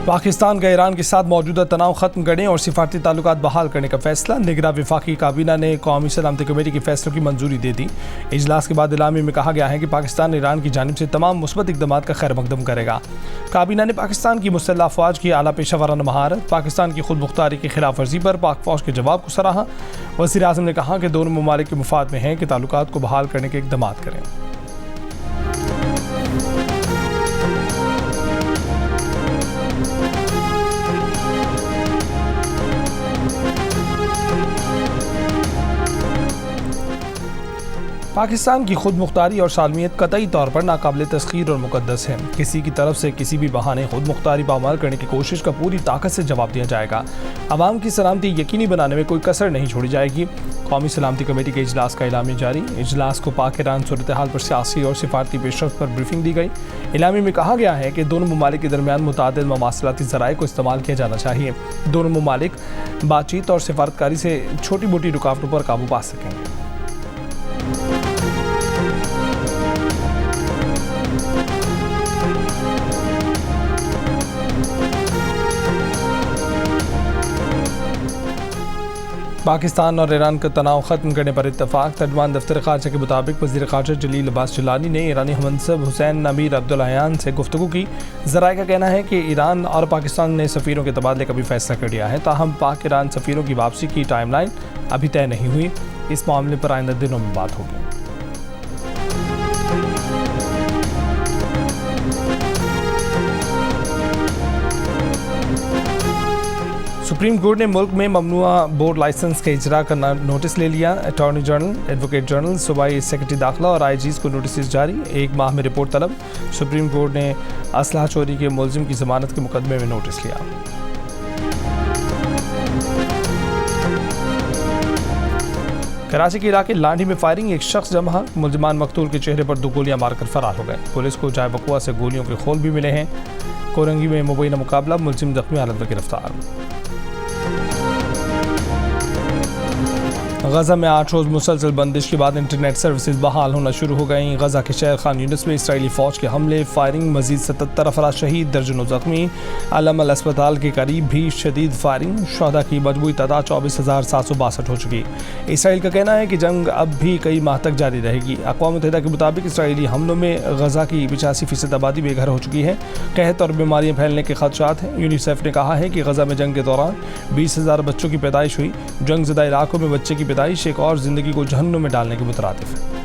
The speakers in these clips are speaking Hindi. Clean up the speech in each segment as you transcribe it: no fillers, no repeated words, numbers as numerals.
पाकिस्तान का ईरान के साथ मौजूदा तनाव खत्म करने और सिफारती ताल्लुकात बहाल करने का फैसला। निगरां वफाकी काबीना ने कौमी सलामती कमेटी के फैसलों की मंजूरी दे दी। इजलास के बाद इलामी में कहा गया है कि पाकिस्तान ईरान की जानिब से तमाम मुस्बत इक़दामात का खैर मकदम करेगा। काबीना ने पाकिस्तान की मुसल्लह अफवाज की आला पेशा वराना महारत, पाकिस्तान की खुद मुख्तारी की खिलाफ वर्जी पर पाक फौज के जवाब को सराहा। वज़ीर आज़म ने कहा कि दोनों ममालिक के मुफाद में है कि ताल्लुकात को बहाल करने के इक़दामात करें। पाकिस्तान की खुद मुख्तारी और सालमियत कतई तौर पर नाकाबिल तस्खीर और मुकद्दस है। किसी की तरफ से किसी भी बहाने खुद मुख्तारी पर अमल करने की कोशिश का पूरी ताकत से जवाब दिया जाएगा। आवाम की सलामती यकीनी बनाने में कोई कसर नहीं छोड़ी जाएगी। कौमी सलामती कमेटी के इजलास का इलामी जारी। इजलास को पाक ईरान सूरत हाल पर सियासी और सिफारती पेशरफ्त पर ब्रीफिंग दी गई। इलामी में कहा गया है कि दोनों ममालिक के दरमियान मुतादिद मवासिलाती ज़राए को इस्तेमाल किया जाना चाहिए। दोनों ममालिक बातचीत और सिफारतकारी से छोटी मोटी रुकावटों पर काबू पा सकेंगे। पाकिस्तान और ईरान का तनाव ख़त्म करने पर इत्तफाक। तर्जुमान दफ्तर ख़ारजा के मुताबिक वज़ीर ख़ारजा जलील अब्बास जिलानी ने ईरानी हमनसब हुसैन अमीर अब्दुल्लाहियान से गुफ्तगू की। ज़राए का कहना है कि ईरान और पाकिस्तान ने सफ़ीरों के तबादले का भी फैसला कर लिया है। ताहम पाक ईरान सफ़ीरों की वापसी की टाइमलाइन अभी तय नहीं हुई। इस मामले पर आइंदा दिनों में बात होगी। सुप्रीम कोर्ट ने मुल्क में ममनुआ बोर्ड लाइसेंस के इजरा का नोटिस ले लिया। अटॉर्नी जनरल, एडवोकेट जनरल, सूबाई सेक्रेटरी दाखिला और आईजीज़ को नोटिस जारी। 1 माह में रिपोर्ट तलब। सुप्रीम कोर्ट ने असलहा चोरी के मुलजिम की जमानत के मुकदमे में नोटिस लिया। कराची के इलाके लांडी में फायरिंग, एक शख्स जमा, मुलजिमान मकतूल के चेहरे पर 2 गोलियां मारकर फरार हो गए। पुलिस को जाय बकुआ से गोलियों के खोल भी मिले हैं। कोरंगी में मुबैना मुकाबला, मुलजिम जख्मी हालत में गिरफ्तार। गज़ा में 8 रोज़ मुसलसल बंदिश के बाद इंटरनेट सर्विसेज बहाल होना शुरू हो गई। गज़ा के शहर खान यूनिस में इसराइली फ़ौज के हमले, फायरिंग, मजीद 77 अफराद शहीद, दर्जनों ज़ख्मी। अलमल अस्पताल के करीब भी शदीद फायरिंग, शुहदा की मजमूई तादाद 24,762 हो चुकी। इसराइल का कहना है कि जंग अब भी कई माह तक जारी रहेगी। अक़वाम मुत्तहिदा के मुताबिक इसराइली हमलों में गज़ा की 85% आबादी बेघर हो चुकी है। कहत और बीमारियाँ फैलने के खदशात हैं। यूनिसेफ ने कहा है कि गज़ा में जंग के दौरान 20,000 बच्चों की पैदाइश हुई। जंगज़दा इलाकों में बच्चे की पैदाइश एक और जिंदगी को जहन्नुम में डालने के मुतरादिफ है।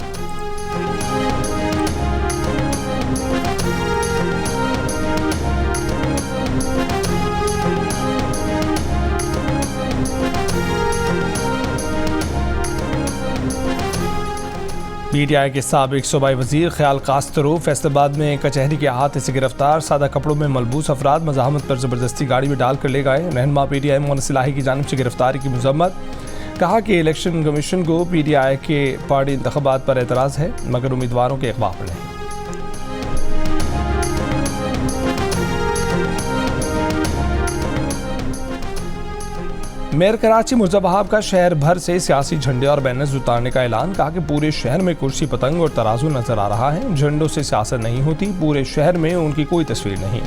पीटीआई के साबिक सूबाई वजीर ख्याल कास्तरो फैसलाबाद में कचहरी के अहाते से गिरफ्तार। सादा कपड़ों में मलबूस अफराद मज़ाहमत पर ज़बरदस्ती गाड़ी में डाल कर ले गए। रहनुमा पीटीआई मोहन सिलाही की जानिब से गिरफ्तारी की मज़म्मत। कहा कि इलेक्शन कमीशन को पीटीआई के पार्टी इंतखाबात पर एतराज़ है, मगर उम्मीदवारों के अखबार पर नहीं। मेयर कराची मुर्जा वहाब का शहर भर से सियासी झंडे और बैनर्स उतारने का ऐलान। कहा कि पूरे शहर में कुर्सी, पतंग और तराजू नजर आ रहा है। झंडों से सियासत नहीं होती, पूरे शहर में उनकी कोई तस्वीर नहीं।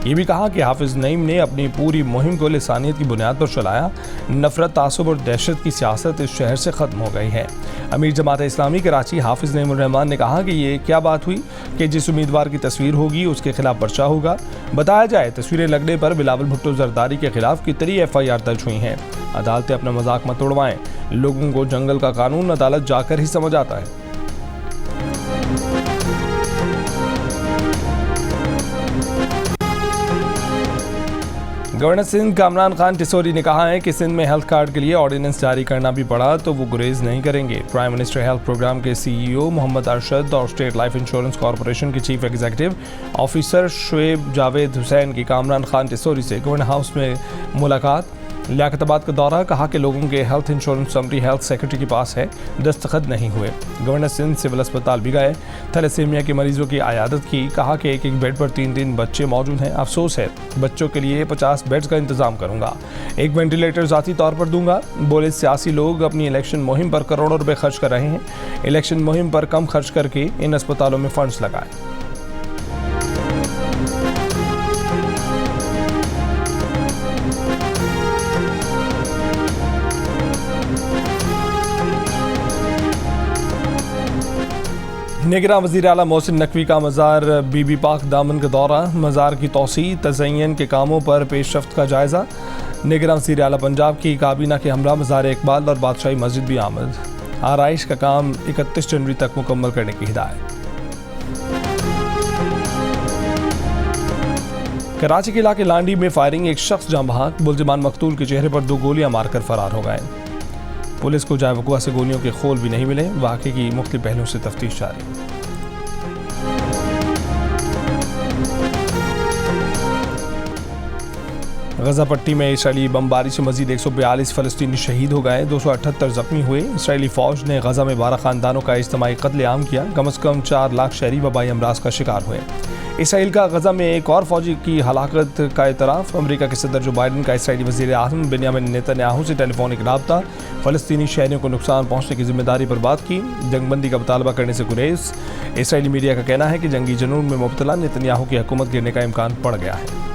ये भी कहा कि हाफिज़ नईम ने अपनी पूरी मुहिम को लिसानियत की बुनियाद पर चलाया। नफरत, तासुब और दहशत की सियासत इस शहर से ख़त्म हो गई है। अमीर जमात इस्लामी कराची हाफिज़ नईम उर रहमान ने कहा कि ये क्या बात हुई कि जिस उम्मीदवार की तस्वीर होगी उसके खिलाफ पर्चा होगा। बताया जाए, तस्वीरें लगने पर बिलावल भुट्टो जरदारी के खिलाफ कितनी FIR दर्ज हुई हैं। अदालतें अपना मजाक मत उड़वाएं। लोगों को जंगल का कानून अदालत जाकर ही समझ आता है। गवर्नर सिंध कामरान खान टिसोरी ने कहा है कि सिंध में हेल्थ कार्ड के लिए ऑर्डिनेंस जारी करना भी पड़ा तो वो गुरेज नहीं करेंगे। प्राइम मिनिस्टर हेल्थ प्रोग्राम के CEO मोहम्मद अरशद और स्टेट लाइफ इंश्योरेंस कॉरपोरेशन के chief executive officer Shoaib Javed Hussain की कामरान खान टिसोरी से गवर्नर हाउस में मुलाकात। लियाकताबाद का दौरा। कहा कि लोगों के health insurance summary health secretary के पास है, दस्तखत नहीं हुए। गवर्नर सिंध सिविल अस्पताल भी गए, थैलेसीमिया के मरीजों की आयादत की। कहा कि एक बेड पर 3 बच्चे मौजूद हैं। अफसोस है, बच्चों के लिए 50 बेड्स का इंतजाम करूंगा। 1 वेंटिलेटर ज़ाती तौर पर दूंगा। बोले सियासी लोग अपनी इलेक्शन मुहिम पर करोड़ों रुपए खर्च कर रहे हैं। इलेक्शन मुहिम पर कम खर्च करके इन अस्पतालों में फंड्स लगाएं। निगरान वज़ीर आला मोहसिन नकवी का मज़ार बीबी पाक दामन का दौरा, मज़ार की तौसी तज़य्युन के कामों पर पेशरफ्त का जायज़ा। निगरान वज़ीर आला पंजाब की काबीना के हमरा मज़ार इकबाल और बादशाही मस्जिद भी आमद। आराइश का काम 31 जनवरी तक मुकम्मल करने की हिदायत। कराची के इलाके लांडी में फायरिंग, एक शख्स जाँ बहक, मुलजिमान मकतूल के चेहरे पर 2 गोलियां मारकर फरार हो गए। पुलिस को जाए वक़ुआ से गोलियों के खोल भी नहीं मिले। वाक़े की मुख्तलिफ पहलुओं से तफ्तीश जारी। गजा पट्टी में इसराइली बमबारी से मजीद 142 फ़लस्तीनी शहीद हो गए, 278 जख्मी हुए। इसराइली फ़ौज ने गजा में 12 ख़ानदानों का इज्तिमाई कत्ल-ए-आम किया। कम अज़ कम 4 लाख शहरी वबाई अमराज का शिकार हुए। इसराइल का गजा में एक और फौजी की हलाकत का एतराफ़। अमरीका के सदर जो बाइडन का इसराइली वज़ीर आज़म बेंयामिन नेतन्याहू से टेलीफोनिक राब्ता। फ़लस्तीनी शहरियों को नुकसान पहुँचने की जिम्मेदारी पर बात की। जंगबंदी का मुतालबा करने से गुरेज। इसराइली मीडिया का कहना है कि जंगी जुनून में मुब्तला नेतन्याहू की हुकूमत गिरने का इम्कान बढ़ गया है।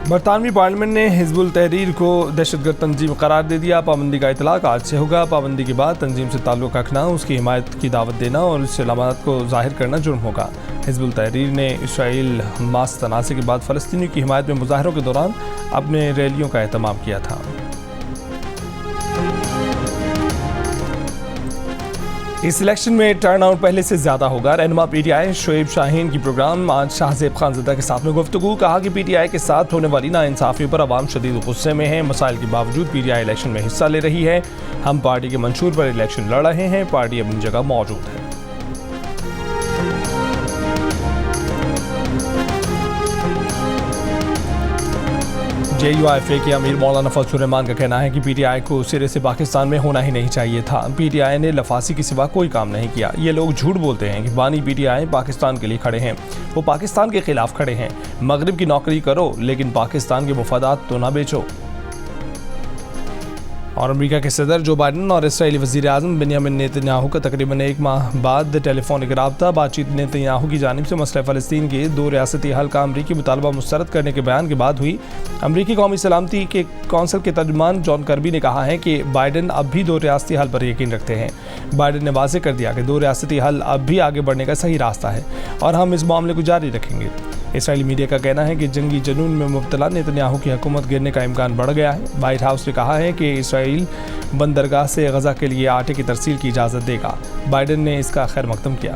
बरतानवी पार्लियामेंट ने हिजबुल तहरीर को दहशतगर्द तंजीम करार दे दिया। पाबंदी का इतलाक आज से होगा। पाबंदी के बाद तंजीम से ताल्लुक़ रखना, उसकी हिमायत की दावत देना और उससे अलामत को ज़ाहिर करना जुर्म होगा। हिजबुल तहरीर ने इसराइल हमास तनाज़े के बाद फ़लस्तीनियों की हिमायत में मुजाहरों के दौरान अपने रैलियों का एहतमाम किया था। इस इलेक्शन में टर्नआउट पहले से ज़्यादा होगा। रहनुमा PTI शोएब शाहीन की प्रोग्राम आज शाहज़ेब खानज़दा के साथ में गुफ्तगू। कहा कि PTI के साथ होने वाली नाइंसाफ़ियों पर आवाम शदीद गुस्से में है। मसाइल के बावजूद PTI इलेक्शन में हिस्सा ले रही है। हम पार्टी के मंशूर पर इलेक्शन लड़ रहे हैं। पार्टी अपनी जगह मौजूद है। JUIFA के अमीर मौलाना फजल रहमान का कहना है कि PTI को सिरे से पाकिस्तान में होना ही नहीं चाहिए था। PTI ने लफासी के सिवा कोई काम नहीं किया। ये लोग झूठ बोलते हैं कि बानी PTI पाकिस्तान के लिए खड़े हैं। वो पाकिस्तान के खिलाफ खड़े हैं। मगरिब की नौकरी करो लेकिन पाकिस्तान के मुफादात तो ना बेचो। और अमेरिका के सदर जो बाइडन और इसराइली वज़ीर आज़म बेंयामिन नेतन्याहू का तकरीबन 1 माह बाद टेलीफोनिक राब्ता। बातचीत नेतन्याहू की जानिब से मसला फ़लस्तीन के 2 रियासती हल का अमरीकी मुतालबा मुस्तरद करने के बयान के बाद हुई। अमरीकी कौमी सलामती के कौंसिल के तर्जुमान जॉन कर्बी ने कहा है कि बाइडन अब भी 2 रियासती हल पर यकीन रखते हैं। बाइडन ने वाज़ेह कर दिया कि 2 रियासती हल अब भी आगे बढ़ने का सही रास्ता है और हम इस मामले को जारी रखेंगे। इसराइली मीडिया का कहना है कि जंगी जुनून में मुब्तला नेतन्याहू की हुकूमत गिरने का इम्कान बढ़ गया है। व्हाइट हाउस ने कहा है कि इसराइल बंदरगाह से गजा के लिए आटे की तरसील की इजाज़त देगा। बाइडन ने इसका खैर मकदम किया।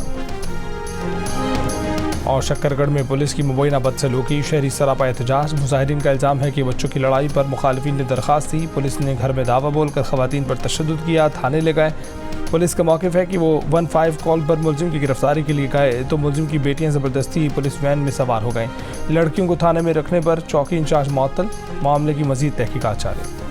और शक्करगढ़ में पुलिस की मुबैना बदसलूकी, शहरी सरापा एहतजाज। मुजाहिरीन का इल्ज़ाम है कि बच्चों की लड़ाई पर मुखालिफिन ने दरख्वास्त दी। पुलिस ने घर में दावा बोलकर खवातीन पर तशद्दुद किया, थाने ले गए। पुलिस का मौक़िफ़ है कि वो 15 कॉल पर मुलजिम की गिरफ्तारी के लिए गए तो मुलजिम की बेटियां ज़बरदस्ती पुलिस वैन में सवार हो गईं। लड़कियों को थाने में रखने पर चौकी इंचार्ज मुअत्तल। मामले की मज़ीद तहकीकात जारी।